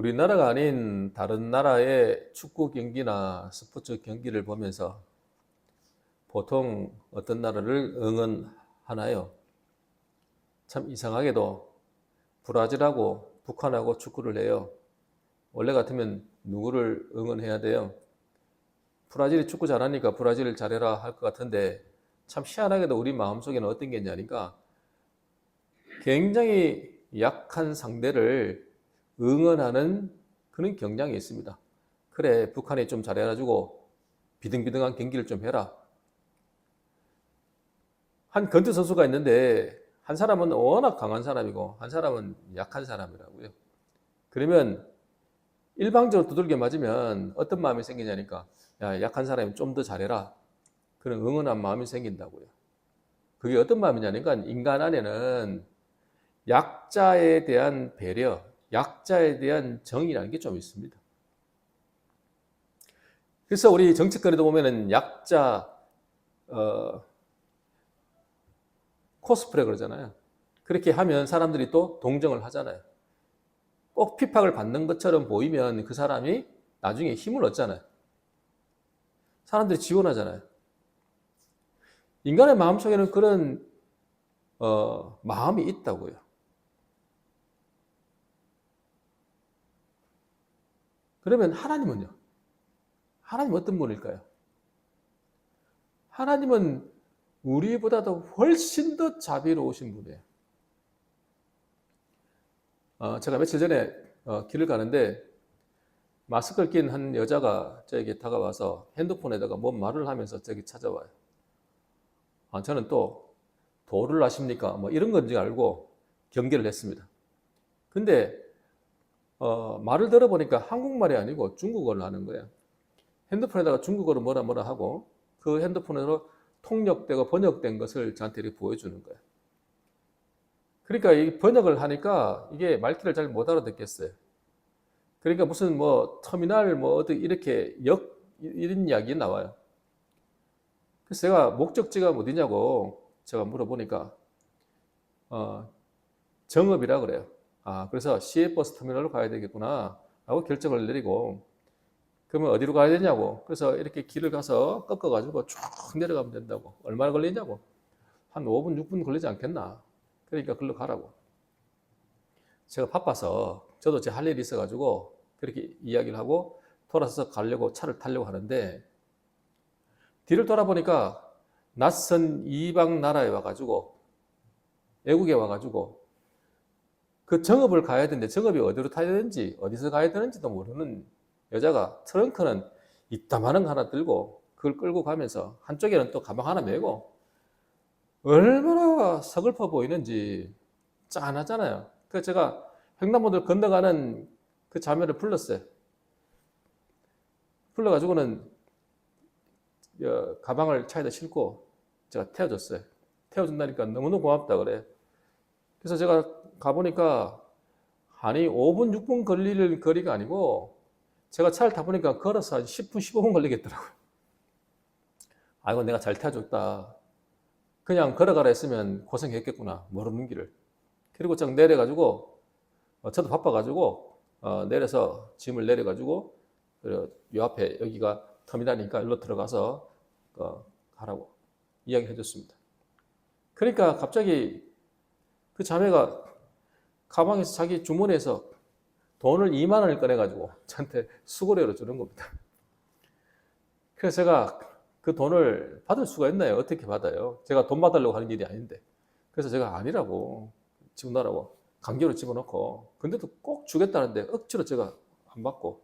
우리나라가 아닌 다른 나라의 축구 경기나 스포츠 경기를 보면서 보통 어떤 나라를 응원하나요? 참 이상하게도 브라질하고 북한하고 축구를 해요. 원래 같으면 누구를 응원해야 돼요? 브라질이 축구 잘하니까 브라질을 잘해라 할 것 같은데 참 희한하게도 우리 마음속에는 어떤 게 있냐니까 굉장히 약한 상대를 응원하는 그런 경향이 있습니다. 그래, 북한이 좀 잘해가지고 비등비등한 경기를 좀 해라. 한 건투 선수가 있는데 한 사람은 워낙 강한 사람이고 한 사람은 약한 사람이라고요. 그러면 일방적으로 두들겨 맞으면 어떤 마음이 생기냐니까 야, 약한 사람이 좀 더 잘해라. 그런 응원한 마음이 생긴다고요. 그게 어떤 마음이냐니까 인간 안에는 약자에 대한 배려, 약자에 대한 정의라는 게 좀 있습니다. 그래서 우리 정치권에도 보면은 약자 코스프레 그러잖아요. 그렇게 하면 사람들이 또 동정을 하잖아요. 꼭 핍박을 받는 것처럼 보이면 그 사람이 나중에 힘을 얻잖아요. 사람들이 지원하잖아요. 인간의 마음속에는 그런 마음이 있다고요. 그러면 하나님은요? 하나님 어떤 분일까요? 하나님은 우리보다도 훨씬 더 자비로우신 분이에요. 제가 며칠 전에 길을 가는데 마스크를 낀 한 여자가 저에게 다가와서 핸드폰에다가 뭔 말을 하면서 저기 찾아와요. 저는 또 도를 아십니까? 뭐 이런 건지 알고 경계를 했습니다. 근데 말을 들어보니까 한국말이 아니고 중국어를 하는 거예요. 핸드폰에다가 중국어로 뭐라 뭐라 하고 그 핸드폰으로 통역되고 번역된 것을 저한테 이렇게 보여주는 거예요. 그러니까 이 번역을 하니까 이게 말귀를 잘 못 알아듣겠어요. 그러니까 무슨 뭐 터미널 뭐 어디 이렇게 역 이런 이야기 나와요. 그래서 제가 목적지가 어디냐고 제가 물어보니까 어, 정읍이라 그래요. 그래서 시외버스 터미널로 가야 되겠구나 하고 결정을 내리고 그러면 어디로 가야 되냐고. 그래서 이렇게 길을 가서 꺾어가지고 쭉 내려가면 된다고. 얼마나 걸리냐고. 한 5분, 6분 걸리지 않겠나. 그러니까 글로 가라고. 제가 바빠서 저도 제 할 일이 있어가지고 그렇게 이야기를 하고 돌아서서 가려고 차를 타려고 하는데 뒤를 돌아보니까 낯선 이방 나라에 와가지고 외국에 와가지고 그 정읍을 가야 되는데 정읍이 어디로 타야 되는지 어디서 가야 되는지도 모르는 여자가 트렁크는 이따만한 거 하나 들고 그걸 끌고 가면서 한쪽에는 또 가방 하나 메고 얼마나 서글퍼 보이는지 짠하잖아요. 그래서 제가 횡단보도를 건너가는 그 자매를 불렀어요. 불러가지고는 가방을 차에다 싣고 제가 태워줬어요. 태워준다니까 너무너무 고맙다 그래. 그래서 제가 가보니까 아니 5분, 6분 걸릴 거리가 아니고 제가 차를 타보니까 걸어서 한 10분, 15분 걸리겠더라고요. 이거 내가 잘 태워줬다. 그냥 걸어가라 했으면 고생했겠구나. 모르는 길을. 그리고 쫙 내려가지고 저도 바빠가지고 내려서 짐을 내려가지고 요 앞에 여기가 터미널이니까 일로 들어가서 가라고 이야기해 줬습니다. 그러니까 갑자기 그 자매가 가방에서 자기 주머니에서 돈을 2만 원을 꺼내가지고 저한테 수고료로 주는 겁니다. 그래서 제가 그 돈을 받을 수가 있나요? 어떻게 받아요? 제가 돈 받으려고 하는 일이 아닌데. 그래서 제가 아니라고 집어넣으라고 강제로 집어넣고 근데도 꼭 주겠다는데 억지로 제가 안 받고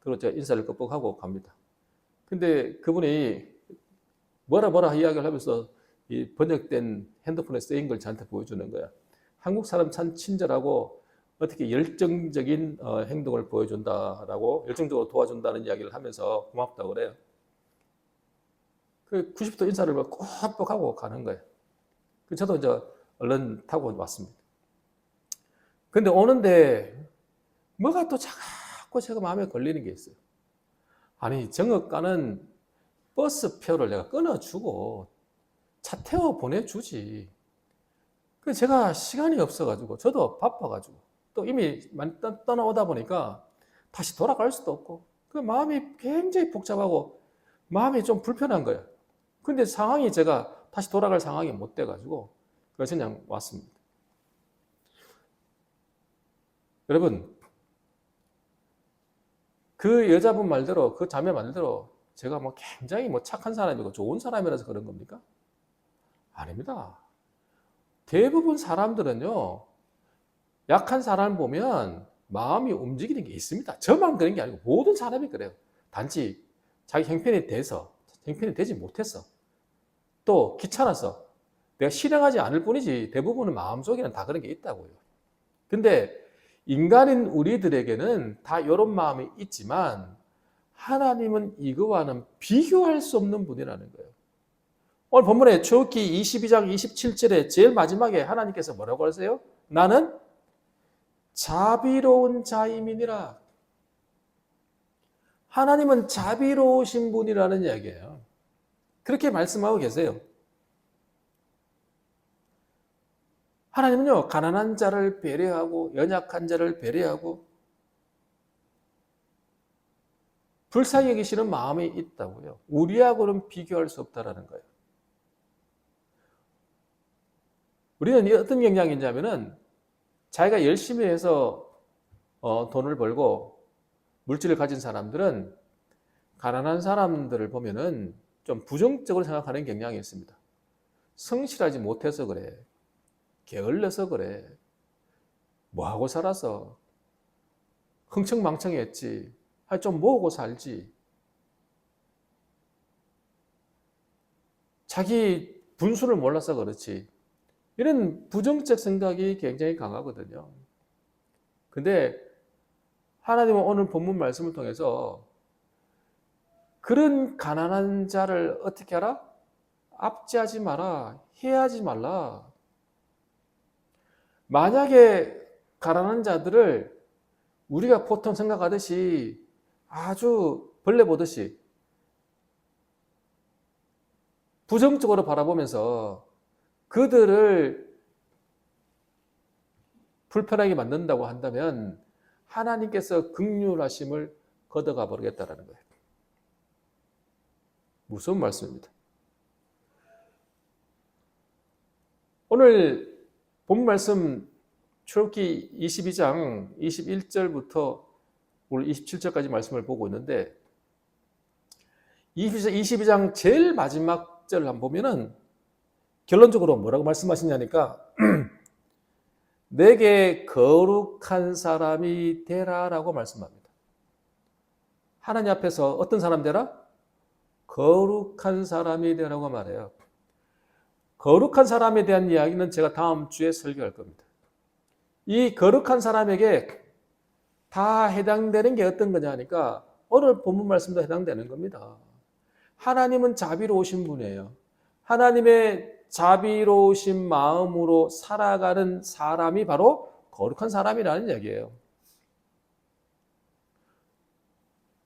그리고 제가 인사를 끄뻑하고 갑니다. 근데 그분이 뭐라 이야기를 하면서 이 번역된 핸드폰에 쓰인 걸 저한테 보여주는 거야. 한국 사람 참 친절하고 어떻게 열정적인 행동을 보여준다라고 열정적으로 도와준다는 이야기를 하면서 고맙다고 그래요. 그 90도 인사를 꼭 하고 가는 거예요. 저도 이제 얼른 타고 왔습니다. 근데 오는데 뭐가 또 자꾸 제가 마음에 걸리는 게 있어요. 아니 정읍 가는 버스표를 내가 끊어주고 차 태워 보내주지. 제가 시간이 없어가지고 저도 바빠가지고 또 이미 많이 떠나오다 보니까 다시 돌아갈 수도 없고 그 마음이 굉장히 복잡하고 마음이 좀 불편한 거예요. 근데 상황이 제가 다시 돌아갈 상황이 못 돼가지고 그래서 그냥 왔습니다. 여러분, 그 여자분 말대로, 그 자매 말대로 제가 뭐 굉장히 뭐 착한 사람이고 좋은 사람이라서 그런 겁니까? 아닙니다. 대부분 사람들은요, 약한 사람 보면 마음이 움직이는 게 있습니다. 저만 그런 게 아니고 모든 사람이 그래요. 단지 자기 형편이 돼서, 형편이 되지 못해서, 또 귀찮아서 내가 실행하지 않을 뿐이지 대부분은 마음속에는 다 그런 게 있다고요. 근데 인간인 우리들에게는 다 이런 마음이 있지만 하나님은 이거와는 비교할 수 없는 분이라는 거예요. 오늘 본문에 출애굽기 22장 27절에 제일 마지막에 하나님께서 뭐라고 하세요? 나는 자비로운 자임이니라. 하나님은 자비로우신 분이라는 이야기예요. 그렇게 말씀하고 계세요. 하나님은요, 가난한 자를 배려하고 연약한 자를 배려하고 불쌍히 여기시는 마음이 있다고요. 우리하고는 비교할 수 없다라는 거예요. 우리는 어떤 경향인지 하면은 자기가 열심히 해서 돈을 벌고 물질을 가진 사람들은 가난한 사람들을 보면은 좀 부정적으로 생각하는 경향이 있습니다. 성실하지 못해서 그래. 게을러서 그래. 뭐하고 살아서. 흥청망청했지. 좀 모으고 살지. 자기 분수를 몰라서 그렇지. 이런 부정적 생각이 굉장히 강하거든요. 근데 하나님은 오늘 본문 말씀을 통해서 그런 가난한 자를 어떻게 하라? 압제하지 마라. 해하지 말라. 만약에 가난한 자들을 우리가 보통 생각하듯이 아주 벌레 보듯이 부정적으로 바라보면서 그들을 불편하게 만든다고 한다면 하나님께서 긍휼하심을 걷어가 버리겠다라는 거예요. 무서운 말씀입니다. 오늘 본 말씀 출애굽기 22장 21절부터 오늘 27절까지 말씀을 보고 있는데 22장 제일 마지막 절을 한번 보면은 결론적으로 뭐라고 말씀하시냐니까 내게 거룩한 사람이 되라라고 말씀합니다. 하나님 앞에서 어떤 사람 되라? 거룩한 사람이 되라고 말해요. 거룩한 사람에 대한 이야기는 제가 다음 주에 설교할 겁니다. 이 거룩한 사람에게 다 해당되는 게 어떤 거냐 하니까 오늘 본문 말씀도 해당되는 겁니다. 하나님은 자비로우신 분이에요. 하나님의 자비로우신 마음으로 살아가는 사람이 바로 거룩한 사람이라는 얘기예요.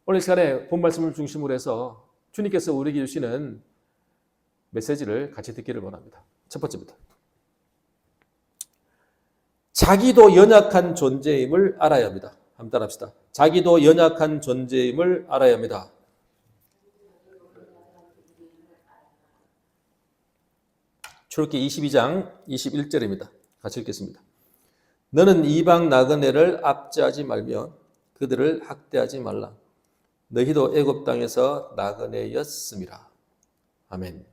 오늘 시간에 본 말씀을 중심으로 해서 주님께서 우리에게 주시는 메시지를 같이 듣기를 원합니다. 첫 번째입니다. 자기도 연약한 존재임을 알아야 합니다. 한번 따라합시다. 자기도 연약한 존재임을 알아야 합니다. 출애굽기 22장 21절입니다. 같이 읽겠습니다. 너는 이방 나그네를 압제하지 말며 그들을 학대하지 말라. 너희도 애굽 땅에서 나그네였음이라. 아멘.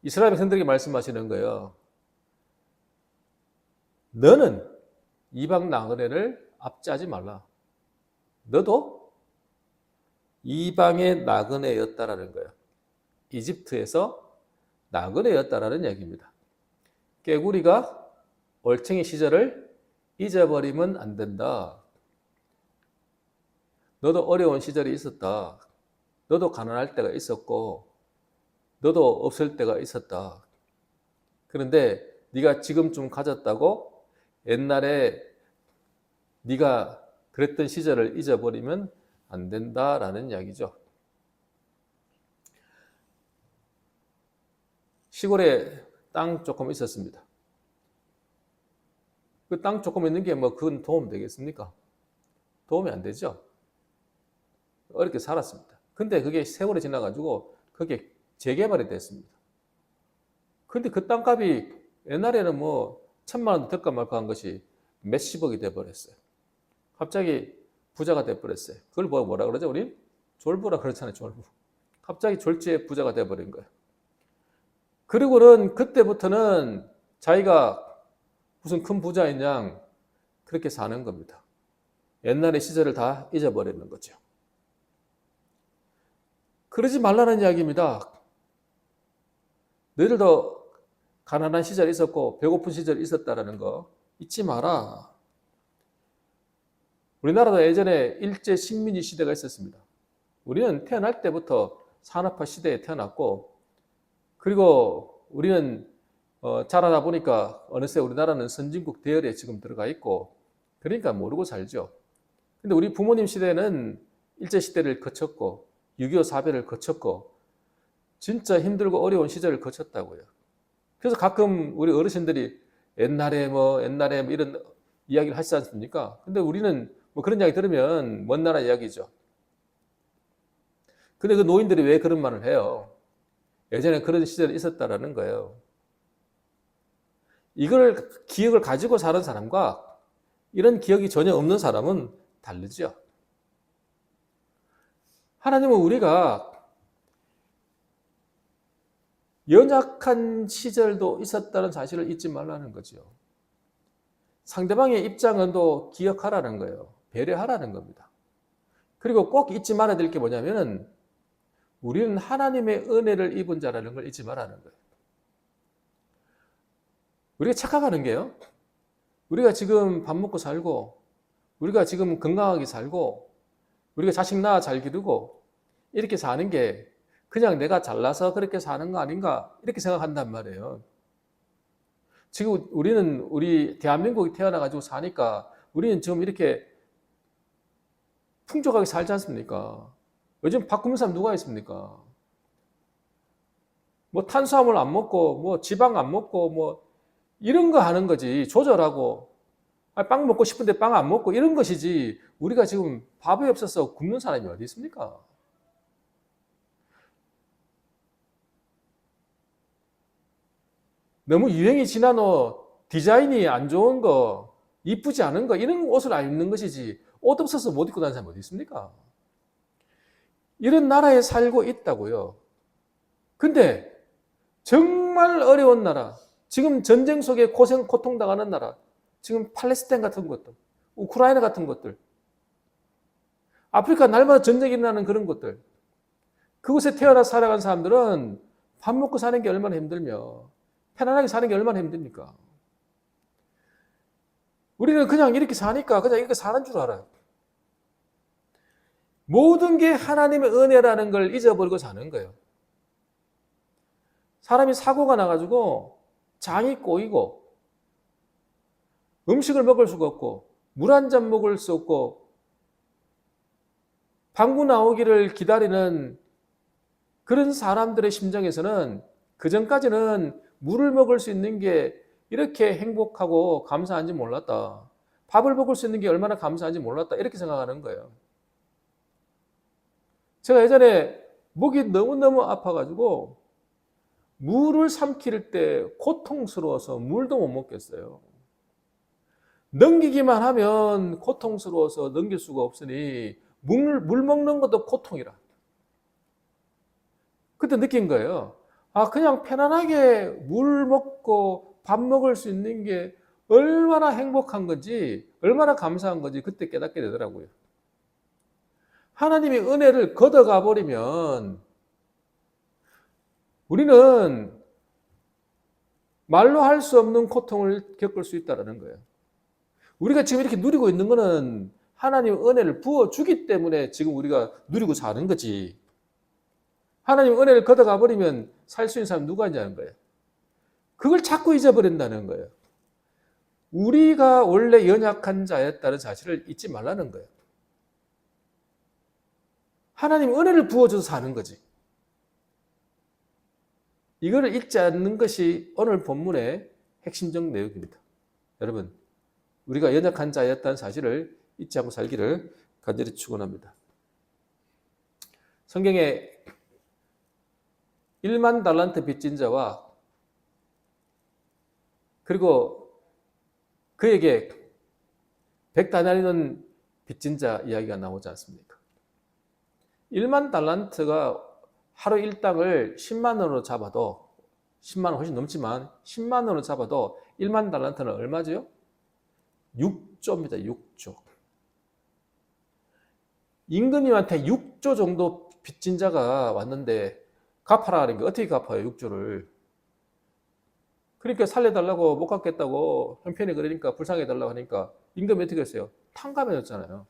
이스라엘 백성들에게 말씀하시는 거예요. 너는 이방 나그네를 압제하지 말라. 너도 이방의 나그네였다라는 거예요. 이집트에서 나그네였다라는 얘기입니다. 깨구리가 올챙이 시절을 잊어버리면 안 된다. 너도 어려운 시절이 있었다. 너도 가난할 때가 있었고 너도 없을 때가 있었다. 그런데 네가 지금 좀 가졌다고 옛날에 네가 그랬던 시절을 잊어버리면 안 된다라는 이야기죠. 시골에 땅 조금 있었습니다. 그 땅 조금 있는 게 뭐 그건 도움 되겠습니까? 도움이 안 되죠. 어렵게 살았습니다. 근데 그게 세월이 지나가지고 그게 재개발이 됐습니다. 근데 그 땅값이 옛날에는 뭐 1,000만 원 될까 말까 한 것이 몇십억이 돼버렸어요. 갑자기 부자가 돼버렸어요. 그걸 뭐라 그러죠? 우리 졸부라 그렇잖아요. 졸부. 갑자기 졸지에 부자가 돼버린 거예요. 그리고는 그때부터는 자기가 무슨 큰 부자인 양 그렇게 사는 겁니다. 옛날의 시절을 다 잊어버리는 거죠. 그러지 말라는 이야기입니다. 너희들도 가난한 시절이 있었고 배고픈 시절이 있었다는 거 잊지 마라. 우리나라도 예전에 일제 식민지 시대가 있었습니다. 우리는 태어날 때부터 산업화 시대에 태어났고, 그리고 우리는 자라다 보니까 어느새 우리나라는 선진국 대열에 지금 들어가 있고, 그러니까 모르고 살죠. 근데 우리 부모님 시대는 일제 시대를 거쳤고 6.25 사변을 거쳤고 진짜 힘들고 어려운 시절을 거쳤다고요. 그래서 가끔 우리 어르신들이 옛날에 뭐 이런 이야기를 하시지 않습니까? 근데 우리는 뭐 그런 이야기 들으면 먼 나라 이야기죠. 근데 그 노인들이 왜 그런 말을 해요? 예전에 그런 시절이 있었다라는 거예요. 이걸 기억을 가지고 사는 사람과 이런 기억이 전혀 없는 사람은 다르죠. 하나님은 우리가 연약한 시절도 있었다는 사실을 잊지 말라는 거죠. 상대방의 입장은 또 기억하라는 거예요. 배려하라는 겁니다. 그리고 꼭 잊지 말아야 될 게 뭐냐면은 우리는 하나님의 은혜를 입은 자라는 걸 잊지 말라는 거예요. 우리가 착각하는 게요. 우리가 지금 밥 먹고 살고 우리가 지금 건강하게 살고 우리가 자식 낳아 잘 기르고 이렇게 사는 게 그냥 내가 잘나서 그렇게 사는 거 아닌가 이렇게 생각한단 말이에요. 지금 우리 대한민국이 태어나가지고 사니까 우리는 지금 이렇게 풍족하게 살지 않습니까? 요즘 밥 굶는 사람 누가 있습니까? 뭐 탄수화물 안 먹고 뭐 지방 안 먹고 뭐 이런 거 하는 거지. 조절하고 빵 먹고 싶은데 빵 안 먹고 이런 것이지. 우리가 지금 밥이 없어서 굶는 사람이 어디 있습니까? 너무 유행이 지난 옷, 디자인이 안 좋은 거, 이쁘지 않은 거 이런 옷을 안 입는 것이지. 옷 없어서 못 입고 다니는 사람이 어디 있습니까? 이런 나라에 살고 있다고요. 근데 정말 어려운 나라, 지금 전쟁 속에 고통당하는 나라, 지금 팔레스타인 같은 것들, 우크라이나 같은 것들, 아프리카 날마다 전쟁이 일어나는 그런 것들, 그곳에 태어나 살아간 사람들은 밥 먹고 사는 게 얼마나 힘들며 편안하게 사는 게 얼마나 힘듭니까? 우리는 그냥 이렇게 사니까 그냥 이렇게 사는 줄 알아요. 모든 게 하나님의 은혜라는 걸 잊어버리고 사는 거예요. 사람이 사고가 나가지고 장이 꼬이고 음식을 먹을 수가 없고 물 한 잔 먹을 수 없고 방구 나오기를 기다리는 그런 사람들의 심정에서는 그전까지는 물을 먹을 수 있는 게 이렇게 행복하고 감사한지 몰랐다. 밥을 먹을 수 있는 게 얼마나 감사한지 몰랐다. 이렇게 생각하는 거예요. 제가 예전에 목이 너무너무 아파가지고 물을 삼킬 때 고통스러워서 물도 못 먹겠어요. 넘기기만 하면 고통스러워서 넘길 수가 없으니 물 먹는 것도 고통이라. 그때 느낀 거예요. 아, 그냥 편안하게 물 먹고 밥 먹을 수 있는 게 얼마나 행복한 건지, 얼마나 감사한 건지 그때 깨닫게 되더라고요. 하나님의 은혜를 걷어가 버리면 우리는 말로 할 수 없는 고통을 겪을 수 있다는 거예요. 우리가 지금 이렇게 누리고 있는 거는 하나님의 은혜를 부어주기 때문에 지금 우리가 누리고 사는 거지. 하나님 은혜를 걷어가 버리면 살 수 있는 사람 누가 있냐는 거예요. 그걸 자꾸 잊어버린다는 거예요. 우리가 원래 연약한 자였다는 사실을 잊지 말라는 거예요. 하나님 은혜를 부어줘서 사는 거지. 이거를 잊지 않는 것이 오늘 본문의 핵심적 내용입니다. 여러분, 우리가 연약한 자였다는 사실을 잊지 않고 살기를 간절히 축원합니다. 성경에 1만 달란트 빚진 자와 그리고 그에게 100다나리온 빚진 자 이야기가 나오지 않습니까? 1만 달란트가 하루 일당을 10만 원으로 잡아도 10만 원 훨씬 넘지만 10만 원으로 잡아도 1만 달란트는 얼마죠? 6조입니다. 6조. 임금님한테 6조 정도 빚진 자가 왔는데 갚아라 하니까 어떻게 갚아요? 6조를. 그러니까 살려달라고 못 갚겠다고 형편이 그러니까 불쌍해달라고 하니까 임금이 어떻게 했어요? 탕감해줬잖아요.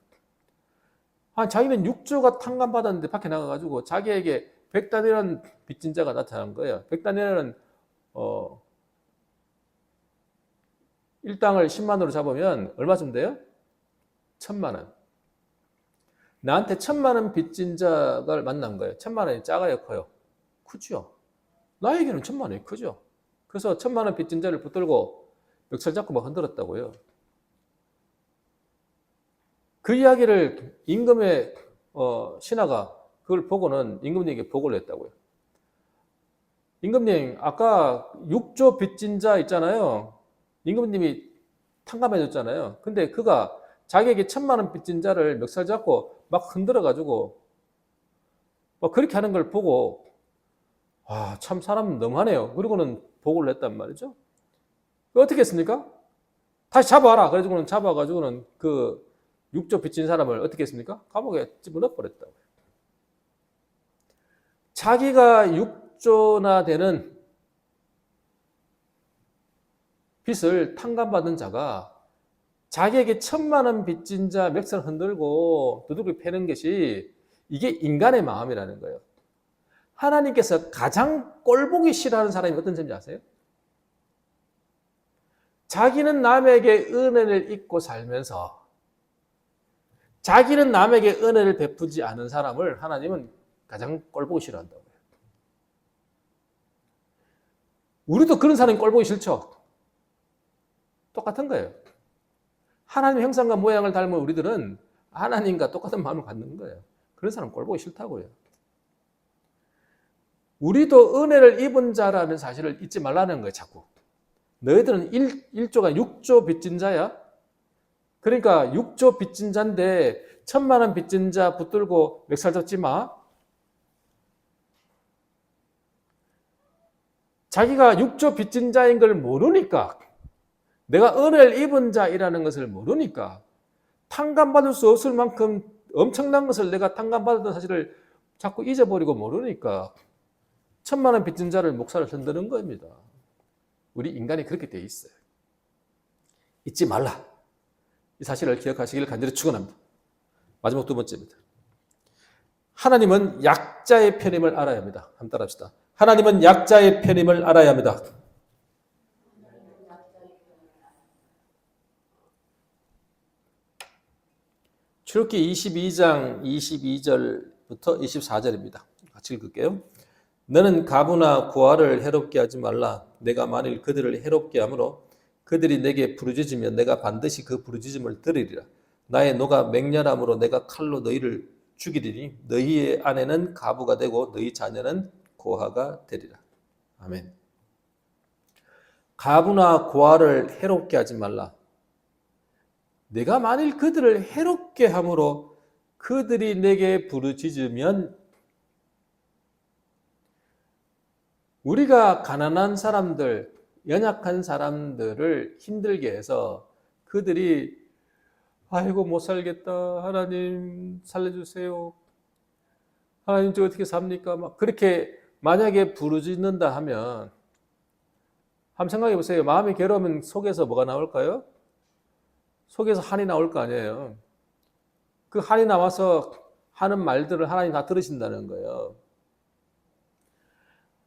자기는 6조가 탕감받았는데 밖에 나가가지고 자기에게 100다니엘은 빚진 자가 나타난 거예요. 100다니엘은 일당을 10만 원으로 잡으면 얼마쯤 돼요? 1000만 원. 나한테 1000만 원 빚진 자가 만난 거예요. 1000만 원이 작아요, 커요? 크죠. 나에게는 1000만 원이 크죠. 그래서 1000만 원 빚진 자를 붙들고 멱살 잡고 막 흔들었다고요. 그 이야기를 임금의 신하가 그걸 보고는 임금님에게 보고를 했다고요. 임금님, 아까 6조 빚진 자 있잖아요. 임금님이 탕감해 줬잖아요. 근데 그가 자기에게 1000만 원 빚진 자를 멱살 잡고 막 흔들어 가지고 막 그렇게 하는 걸 보고 참 사람 너무하네요. 그리고는 보고를 했단 말이죠. 어떻게 했습니까? 다시 잡아와라. 그래가지고는 잡아가지고는 그 6조 빚진 사람을 어떻게 했습니까? 감옥에 집어넣어 버렸다고요. 자기가 6조나 되는 빚을 탕감받은 자가 자기에게 1000만 원 빚진 자 멱살 흔들고 두둑이 패는 것이 이게 인간의 마음이라는 거예요. 하나님께서 가장 꼴보기 싫어하는 사람이 어떤 사람인지 아세요? 자기는 남에게 은혜를 잊고 살면서 자기는 남에게 은혜를 베푸지 않은 사람을 하나님은 가장 꼴보기 싫어한다고요. 우리도 그런 사람이 꼴보기 싫죠? 똑같은 거예요. 하나님의 형상과 모양을 닮은 우리들은 하나님과 똑같은 마음을 갖는 거예요. 그런 사람 꼴보기 싫다고요. 우리도 은혜를 입은 자라는 사실을 잊지 말라는 거예요, 자꾸. 너희들은 1조가 6조 빚진 자야? 그러니까 6조 빚진 자인데 1000만 원 빚진 자 붙들고 멱살 잡지 마. 자기가 6조 빚진 자인 걸 모르니까, 내가 은혜를 입은 자이라는 것을 모르니까 탕감받을 수 없을 만큼 엄청난 것을 내가 탕감받았던 사실을 자꾸 잊어버리고 모르니까 1000만 원 빚진 자를 목살을 흔드는 겁니다. 우리 인간이 그렇게 돼 있어요. 잊지 말라. 이 사실을 기억하시기를 간절히 축원합니다. 마지막 두 번째입니다. 하나님은 약자의 편임을 알아야 합니다. 한번 따라합시다. 하나님은 약자의 편임을 알아야 합니다. 출애굽기 22장 22절부터 24절입니다. 같이 읽을게요. 너는 가부나 고아를 해롭게 하지 말라. 내가 만일 그들을 해롭게 함으로 그들이 내게 부르짖으면 내가 반드시 그 부르짖음을 들으리라. 나의 노가 맹렬함으로 내가 칼로 너희를 죽이리니 너희의 아내는 가부가 되고 너희 자녀는 고아가 되리라. 아멘. 가부나 고아를 해롭게 하지 말라. 내가 만일 그들을 해롭게 함으로 그들이 내게 부르짖으면, 우리가 가난한 사람들, 연약한 사람들을 힘들게 해서 그들이 아이고 못 살겠다, 하나님 살려주세요, 하나님 저 어떻게 삽니까? 막 그렇게 만약에 부르짖는다 하면 한번 생각해 보세요. 마음이 괴로우면 속에서 뭐가 나올까요? 속에서 한이 나올 거 아니에요. 그 한이 나와서 하는 말들을 하나님 다 들으신다는 거예요.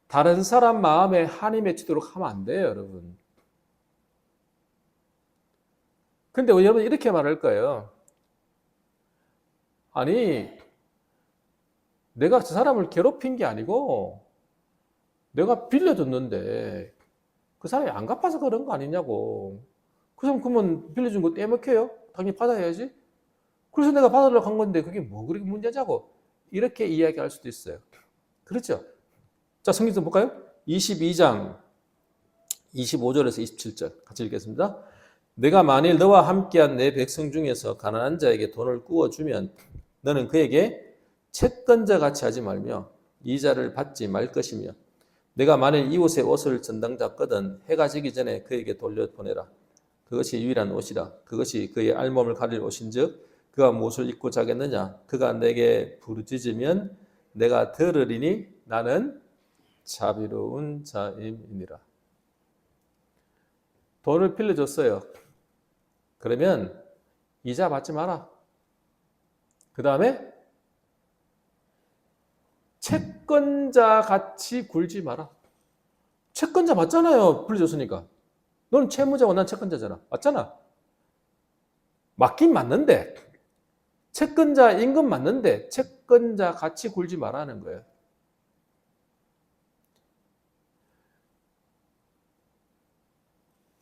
다른 사람 마음에 한이 맺히도록 하면 안 돼요, 여러분. 근데 여러분 이렇게 말할 거예요. 아니, 내가 저 사람을 괴롭힌 게 아니고 내가 빌려줬는데 그 사람이 안 갚아서 그런 거 아니냐고. 그 사람 그러면 빌려준 거 떼먹혀요? 당연히 받아야지. 그래서 내가 받으려고 한 건데 그게 뭐 그렇게 문제냐고. 이렇게 이야기할 수도 있어요. 그렇죠? 자, 성경 좀 볼까요? 22장 25절에서 27절 같이 읽겠습니다. 내가 만일 너와 함께한 내 백성 중에서 가난한 자에게 돈을 구워주면 너는 그에게 채권자 같이 하지 말며 이자를 받지 말 것이며 내가 만일 이웃의 옷을 전당 잡거든 해가 지기 전에 그에게 돌려보내라. 그것이 유일한 옷이라. 그것이 그의 알몸을 가릴 옷인즉 그가 무엇을 입고 자겠느냐. 그가 내게 부르짖으면 내가 들으리니 나는 자비로운 자임이니라. 돈을 빌려줬어요. 그러면 이자 받지 마라. 그 다음에 채권자 같이 굴지 마라. 채권자 맞잖아요. 빌려줬으니까. 너는 채무자고 난 채권자잖아. 맞잖아. 맞긴 맞는데 채권자인 건 맞는데 채권자 같이 굴지 말라는 거예요.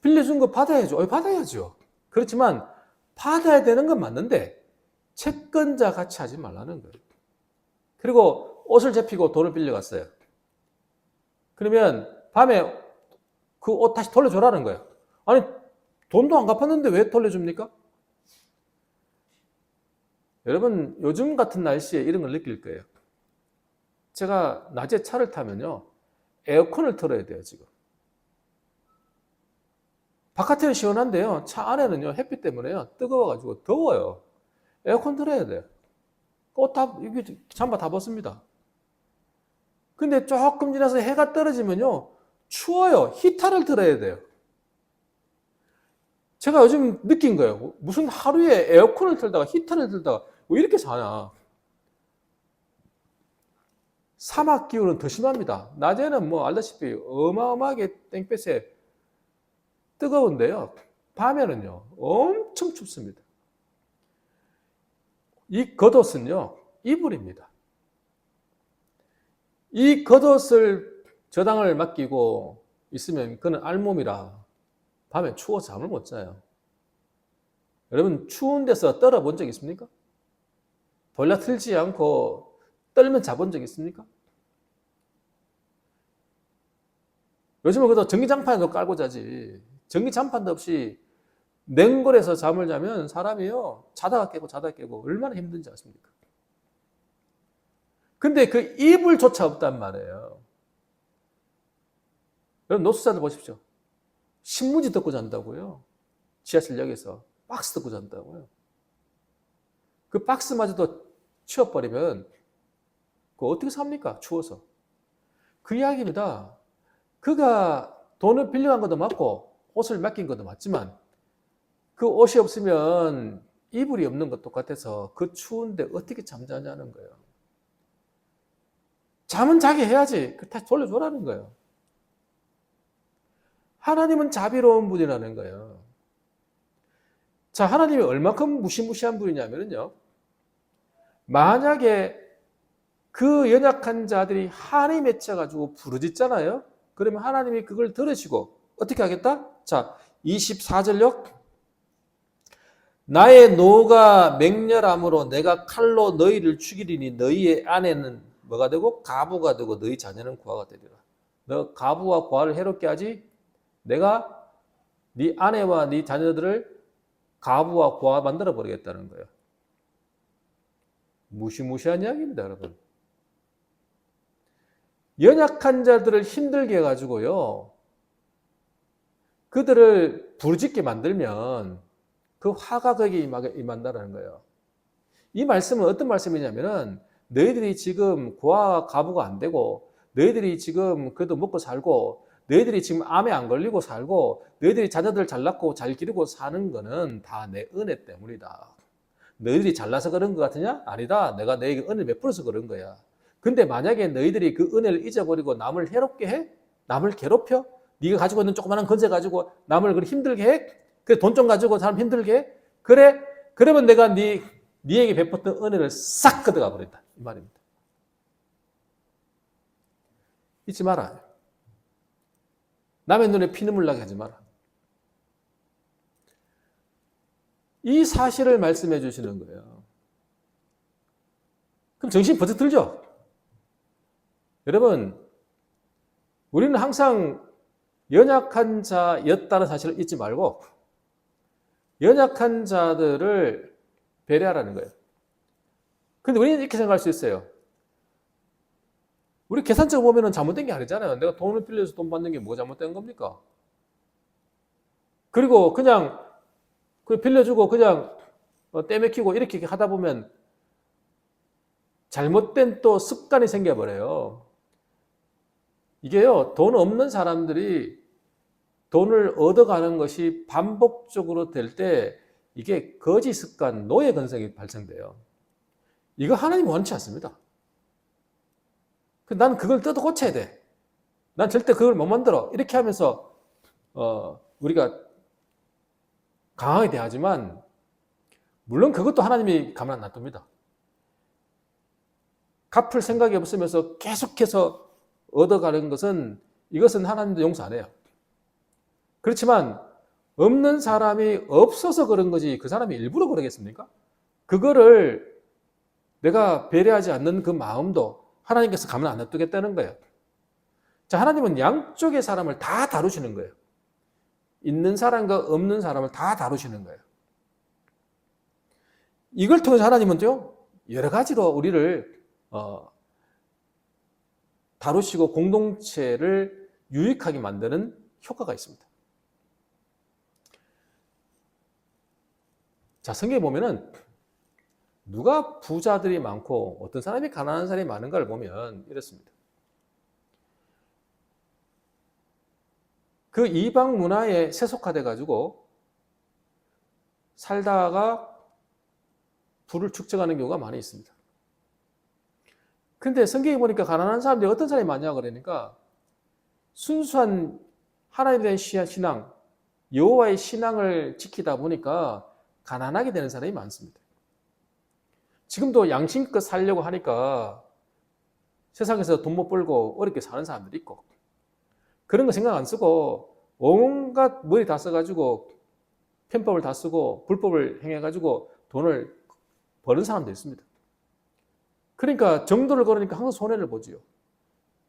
빌려준 거 받아야죠. 받아야죠. 그렇지만 받아야 되는 건 맞는데 채권자 같이 하지 말라는 거예요. 그리고 옷을 잡히고 돈을 빌려갔어요. 그러면 밤에 그 옷 다시 돌려줘라는 거예요. 아니 돈도 안 갚았는데 왜 돌려줍니까? 여러분 요즘 같은 날씨에 이런 걸 느낄 거예요. 제가 낮에 차를 타면요. 에어컨을 틀어야 돼요. 지금. 바깥에는 시원한데요. 차 안에는요. 햇빛 때문에요. 뜨거워가지고 더워요. 에어컨 틀어야 돼요. 옷 다, 이게 잠바 다 벗습니다. 근데 조금 지나서 해가 떨어지면요. 추워요. 히터를 틀어야 돼요. 제가 요즘 느낀 거예요. 무슨 하루에 에어컨을 틀다가 히터를 틀다가 왜 이렇게 사냐. 사막 기후는 더 심합니다. 낮에는 뭐 알다시피 어마어마하게 땡볕에 뜨거운데요. 밤에는요. 엄청 춥습니다. 이 겉옷은요. 이불입니다. 이 겉옷을 저당을 맡기고 있으면 그는 알몸이라 밤에 추워서 잠을 못 자요. 여러분 추운 데서 떨어 본 적 있습니까? 보일러 틀지 않고 떨면 자본 적 있습니까? 요즘은 그래도 전기장판도 깔고 자지. 전기장판도 없이 냉골에서 잠을 자면 사람이요. 자다가 깨고 얼마나 힘든지 아십니까? 근데 그 이불조차 없단 말이에요. 여러분 노숙자들 보십시오. 신문지 덮고 잔다고요. 지하철역에서 박스 덮고 잔다고요. 그 박스마저도 치워버리면 그거 어떻게 삽니까? 추워서. 그 이야기입니다. 그가 돈을 빌려간 것도 맞고 옷을 맡긴 것도 맞지만 그 옷이 없으면 이불이 없는 것 똑같아서 그 추운데 어떻게 잠자냐는 거예요. 잠은 자게 해야지. 다시 돌려줘라는 거예요. 하나님은 자비로운 분이라는 거예요. 자, 하나님이 얼마큼 무시무시한 분이냐면요. 만약에 그 연약한 자들이 한이 맺혀가지고 부르짖잖아요. 그러면 하나님이 그걸 들으시고 어떻게 하겠다? 자, 24절요. 나의 노가 맹렬함으로 내가 칼로 너희를 죽이리니 너희의 아내는 뭐가 되고 가부가 되고 너희 자녀는 고아가 되리라. 너 가부와 고아를 해롭게 하지 내가 네 아내와 네 자녀들을 가부와 고아 만들어 버리겠다는 거예요. 무시무시한 이야기입니다, 여러분. 연약한 자들을 힘들게 해가지고요. 그들을 부르짖게 만들면 그 화가 거기에 임한다는 거예요. 이 말씀은 어떤 말씀이냐면은 너희들이 지금 고아와 가부가 안 되고 너희들이 지금 그래도 먹고 살고 너희들이 지금 암에 안 걸리고 살고 너희들이 자녀들 잘 낳고 잘 기르고 사는 거는 다 내 은혜 때문이다. 너희들이 잘나서 그런 것 같으냐? 아니다. 내가 너에게 은혜를 베풀어서 그런 거야. 근데 만약에 너희들이 그 은혜를 잊어버리고 남을 해롭게 해? 남을 괴롭혀? 네가 가지고 있는 조그마한 건세 가지고 남을 힘들게 해? 그래 돈 좀 가지고 사람 힘들게 해? 그래? 그러면 내가 네에게 베풀었던 은혜를 싹 걷어가 버린다. 이 말입니다. 잊지 마라. 남의 눈에 피눈물 나게 하지 마라. 이 사실을 말씀해 주시는 거예요. 그럼 정신이 버쩍 들죠? 여러분, 우리는 항상 연약한 자였다는 사실을 잊지 말고 연약한 자들을 배려하라는 거예요. 근데 우리는 이렇게 생각할 수 있어요. 우리 계산적으로 보면 잘못된 게 아니잖아요. 내가 돈을 빌려서 돈 받는 게 뭐가 잘못된 겁니까? 그리고 그냥 빌려주고 그냥 떼맥히고 이렇게 하다 보면 잘못된 또 습관이 생겨버려요. 이게요, 돈 없는 사람들이 돈을 얻어가는 것이 반복적으로 될 때 이게 거지 습관, 노예 근성이 발생돼요. 이거 하나님 원치 않습니다. 난 그걸 뜯어 고쳐야 돼. 난 절대 그걸 못 만들어. 이렇게 하면서 우리가 강하게 대하지만 물론 그것도 하나님이 가만 안 놔둡니다. 갚을 생각이 없으면서 계속해서 얻어가는 것은 이것은 하나님도 용서 안 해요. 그렇지만 없는 사람이 없어서 그런 거지 그 사람이 일부러 그러겠습니까? 그거를 내가 배려하지 않는 그 마음도 하나님께서 가만 안 놔두겠다는 거예요. 자, 하나님은 양쪽의 사람을 다 다루시는 거예요. 있는 사람과 없는 사람을 다 다루시는 거예요. 이걸 통해서 하나님은요, 여러 가지로 우리를 다루시고 공동체를 유익하게 만드는 효과가 있습니다. 자, 성경에 보면은 누가 부자들이 많고 어떤 사람이 가난한 사람이 많은가를 보면 이렇습니다. 그 이방 문화에 세속화돼 가지고 살다가 부를 축적하는 경우가 많이 있습니다. 근데 성경에 보니까 가난한 사람들이 어떤 사람이 많냐 그러니까 순수한 하나님에 대한 신앙, 여호와의 신앙을 지키다 보니까 가난하게 되는 사람이 많습니다. 지금도 양심껏 살려고 하니까 세상에서 돈 못 벌고 어렵게 사는 사람들이 있고 그런 거 생각 안 쓰고 온갖 머리 다 써가지고 편법을 다 쓰고 불법을 행해가지고 돈을 버는 사람도 있습니다. 그러니까 정도를 걸으니까 항상 손해를 보지요.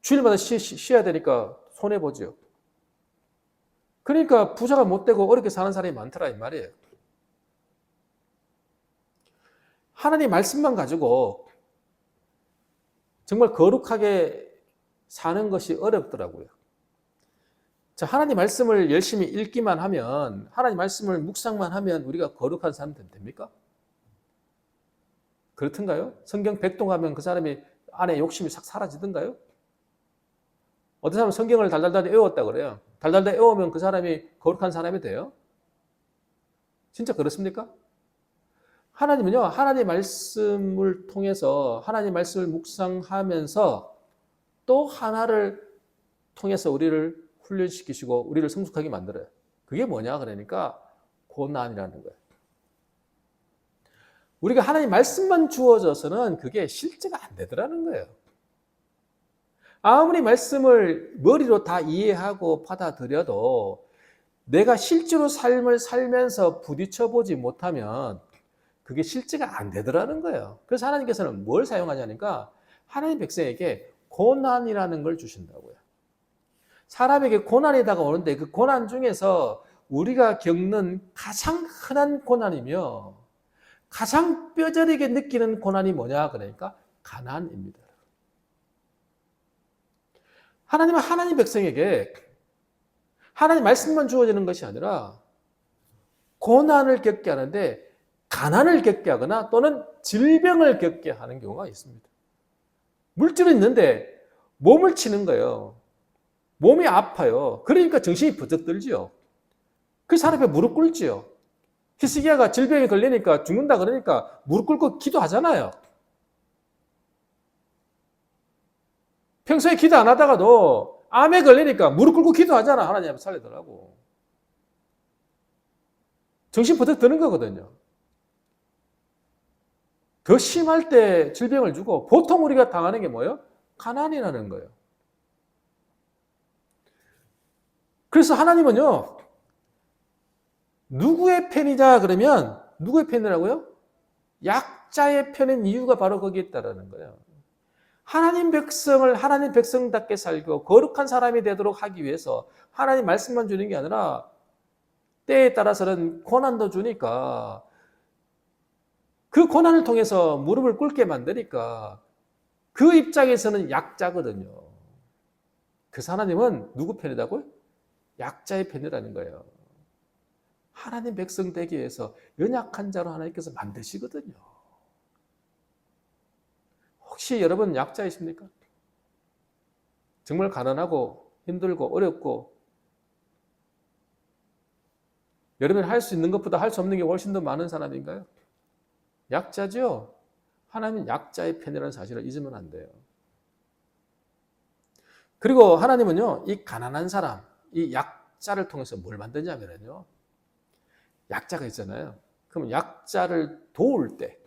주일마다 쉬어야 되니까 손해보지요. 그러니까 부자가 못 되고 어렵게 사는 사람이 많더라 이 말이에요. 하나님 말씀만 가지고 정말 거룩하게 사는 것이 어렵더라고요. 자, 하나님 말씀을 열심히 읽기만 하면, 하나님 말씀을 묵상만 하면 우리가 거룩한 사람 됩니까? 그렇던가요? 성경 백동하면 그 사람이 안에 욕심이 싹 사라지던가요? 어떤 사람은 성경을 달달달 외웠다 그래요. 달달달 외우면 그 사람이 거룩한 사람이 돼요? 진짜 그렇습니까? 하나님은요, 하나님 말씀을 통해서 하나님 말씀을 묵상하면서 또 하나를 통해서 우리를 훈련시키시고 우리를 성숙하게 만들어요. 그게 뭐냐 그러니까 고난이라는 거예요. 우리가 하나님 말씀만 주어져서는 그게 실제가 안 되더라는 거예요. 아무리 말씀을 머리로 다 이해하고 받아들여도 내가 실제로 삶을 살면서 부딪혀보지 못하면 그게 실제가 안 되더라는 거예요. 그래서 하나님께서는 뭘 사용하냐니까 하나님 백성에게 고난이라는 걸 주신다고요. 사람에게 고난이 다가오는데 그 고난 중에서 우리가 겪는 가장 흔한 고난이며 가장 뼈저리게 느끼는 고난이 뭐냐 그러니까 가난입니다. 하나님은 하나님 백성에게 하나님 말씀만 주어지는 것이 아니라 고난을 겪게 하는데 가난을 겪게 하거나 또는 질병을 겪게 하는 경우가 있습니다. 물질은 있는데 몸을 치는 거예요. 몸이 아파요. 그러니까 정신이 버쩍 들지요. 그 사람 앞에 무릎 꿇지요. 히스기야가 질병에 걸리니까 죽는다 그러니까 무릎 꿇고 기도하잖아요. 평소에 기도 안 하다가도 암에 걸리니까 무릎 꿇고 기도하잖아. 하나님 앞에 살려달라고. 정신 버쩍 드는 거거든요. 더 심할 때 질병을 주고 보통 우리가 당하는 게 뭐예요? 가난이라는 거예요. 그래서 하나님은요, 누구의 편이냐 그러면 누구의 편이라고요? 약자의 편인 이유가 바로 거기에 있다라는 거예요. 하나님 백성을 하나님 백성답게 살고 거룩한 사람이 되도록 하기 위해서 하나님 말씀만 주는 게 아니라 때에 따라서는 고난도 주니까 그 고난을 통해서 무릎을 꿇게 만드니까 그 입장에서는 약자거든요. 그래서 하나님은 누구 편이라고요? 약자의 편이라는 거예요. 하나님 백성 되기 위해서 연약한 자로 하나님께서 만드시거든요. 혹시 여러분 약자이십니까? 정말 가난하고 힘들고 어렵고 여러분이 할 수 있는 것보다 할 수 없는 게 훨씬 더 많은 사람인가요? 약자죠? 하나님은 약자의 편이라는 사실을 잊으면 안 돼요. 그리고 하나님은요, 이 가난한 사람, 이 약자를 통해서 뭘 만드냐면요, 약자가 있잖아요. 그럼 약자를 도울 때,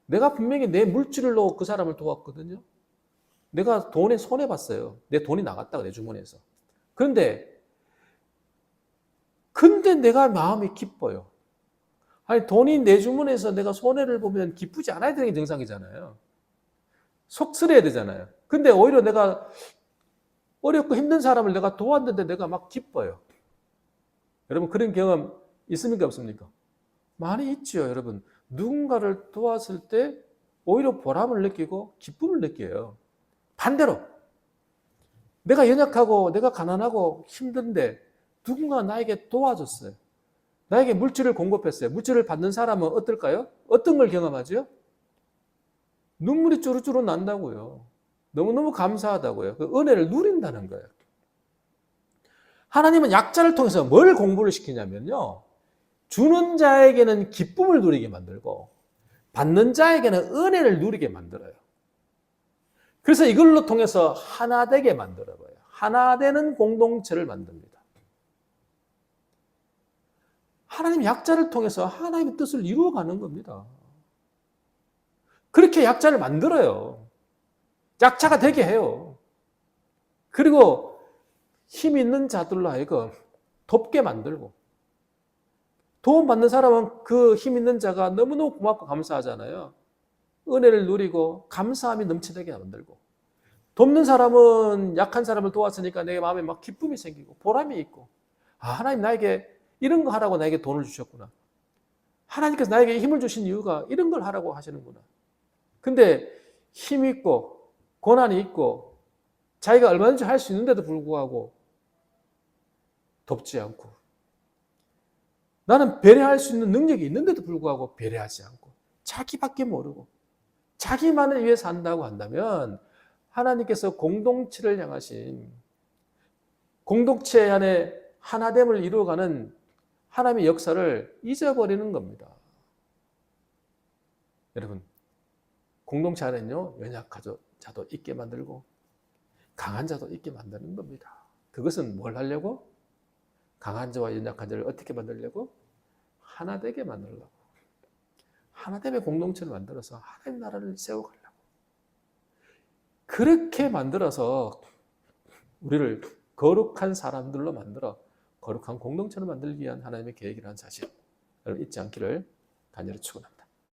내가 분명히 내 물질을 넣고 그 사람을 도왔거든요. 내가 돈에 손해봤어요. 내 돈이 나갔다가 내 주머니에서. 근데 내가 마음이 기뻐요. 아니, 돈이 내 주머니에서 내가 손해를 보면 기쁘지 않아야 되는 게 정상이잖아요. 속쓰려야 되잖아요. 근데 오히려 내가 어렵고 힘든 사람을 내가 도왔는데 내가 막 기뻐요. 여러분 그런 경험 있습니까 없습니까? 많이 있죠, 여러분. 누군가를 도왔을 때 오히려 보람을 느끼고 기쁨을 느껴요. 반대로 내가 연약하고 내가 가난하고 힘든데 누군가 나에게 도와줬어요. 나에게 물질을 공급했어요. 물질을 받는 사람은 어떨까요? 어떤 걸 경험하죠? 눈물이 쭈루쭈루 난다고요. 너무너무 감사하다고요. 그 은혜를 누린다는 거예요. 하나님은 약자를 통해서 뭘 공부를 시키냐면요. 주는 자에게는 기쁨을 누리게 만들고 받는 자에게는 은혜를 누리게 만들어요. 그래서 이걸로 통해서 하나 되게 만들어봐요. 하나 되는 공동체를 만듭니다. 하나님 약자를 통해서 하나님의 뜻을 이루어가는 겁니다. 그렇게 약자를 만들어요. 약자가 되게 해요. 그리고 힘 있는 자들로 하여금 돕게 만들고 도움받는 사람은 그 힘 있는 자가 너무너무 고맙고 감사하잖아요. 은혜를 누리고 감사함이 넘치게 만들고 돕는 사람은 약한 사람을 도왔으니까 내 마음에 막 기쁨이 생기고 보람이 있고 하나님 나에게 이런 거 하라고 나에게 돈을 주셨구나. 하나님께서 나에게 힘을 주신 이유가 이런 걸 하라고 하시는구나. 근데 힘 있고 고난이 있고 자기가 얼마든지 할 수 있는데도 불구하고 돕지 않고 나는 배려할 수 있는 능력이 있는데도 불구하고 배려하지 않고 자기밖에 모르고 자기만을 위해 산다고 한다면 하나님께서 공동체를 향하신 공동체 안에 하나됨을 이루어가는 하나님의 역사를 잊어버리는 겁니다. 여러분 공동체 안에는요 연약한 자도 있게 만들고 강한 자도 있게 만드는 겁니다. 그것은 뭘 하려고? 강한 자와 연약한 자를 어떻게 만들려고? 하나 되게 만들려고. 하나됨의 공동체를 만들어서 하나님 나라를 세워가려고. 그렇게 만들어서 우리를 거룩한 사람들로 만들어 거룩한 공동체를 만들기 위한 하나님의 계획이라는 사실 여러분 잊지 않기를 간절히 축원합니다.